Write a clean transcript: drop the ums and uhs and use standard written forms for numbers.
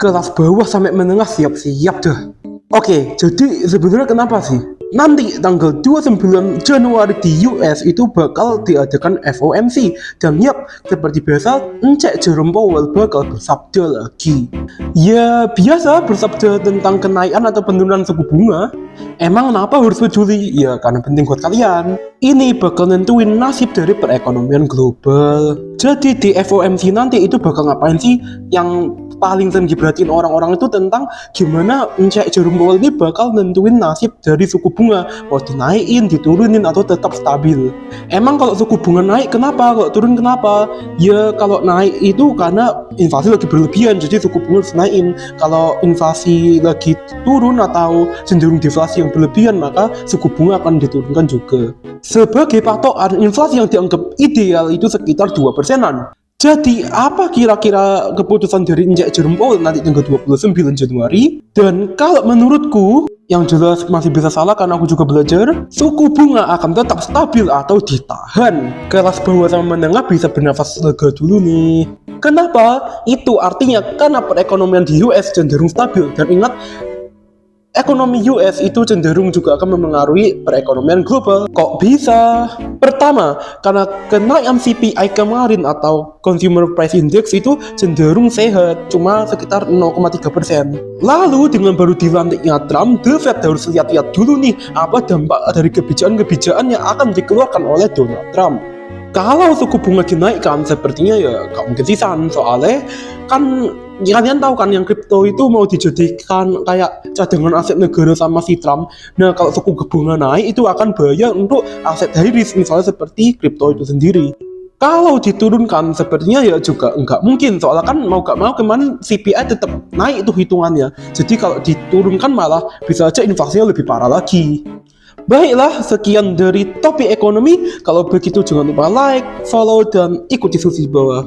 kelas bawah sampai menengah siap-siap dah. Oke, jadi sebenarnya kenapa sih? Nanti tanggal 29 Januari di US itu bakal diadakan FOMC. Dan yap, seperti biasa, Encek Jerome Powell bakal bersabda lagi. Ya, biasa bersabda tentang kenaikan atau penurunan suku bunga. Emang kenapa harus peduli? Ya, karena penting buat kalian. Ini bakal nentuin nasib dari perekonomian global. Jadi di FOMC nanti itu bakal ngapain sih? Yang paling sering diperhatiin orang-orang itu tentang gimana Encek Jerome Powell ini bakal nentuin nasib dari suku bunga, mau dinaikin, diturunin, atau tetap stabil. Emang kalau suku bunga naik kenapa? Kalau turun kenapa? Ya kalau naik itu karena inflasi lagi berlebihan, jadi suku bunga harus naikin. Kalau inflasi lagi turun atau cenderung deflasi yang berlebihan, maka suku bunga akan diturunkan juga. Sebagai patokan, inflasi yang dianggap ideal itu sekitar 2%-an. Jadi, apa kira-kira keputusan dari Encek Jerome Powell nanti tanggal 29 Januari? Dan kalau menurutku, yang jelas masih bisa salah karena aku juga belajar, suku bunga akan tetap stabil atau ditahan. Kelas bawah sama menengah bisa bernafas lega dulu nih. Kenapa? Itu artinya karena perekonomian di US cenderung stabil. Dan ingat, ekonomi US itu cenderung juga akan memengaruhi perekonomian global. Kok bisa? Pertama, karena kenaikan CPI kemarin atau Consumer Price Index itu cenderung sehat, cuma sekitar 0,3%. Lalu dengan baru dilantiknya Trump, The Fed harus lihat-lihat dulu nih apa dampak dari kebijakan-kebijakan yang akan dikeluarkan oleh Donald Trump. Kalau suku bunga dinaikkan, sepertinya ya gak mungkin sisan, soalnya kan kalian tahu kan yang kripto itu mau dijadikan kayak cadangan aset negara sama si Trump. Nah kalau suku bunga naik itu akan bahaya untuk aset high risk, misalnya seperti kripto itu sendiri. Kalau diturunkan sepertinya ya juga enggak mungkin, soalnya kan mau gak mau kemarin CPI tetap naik itu hitungannya. Jadi kalau diturunkan malah bisa aja inflasinya lebih parah lagi. Baiklah, sekian dari topik ekonomi. Kalau begitu jangan lupa like, follow, dan ikuti diskusi di bawah.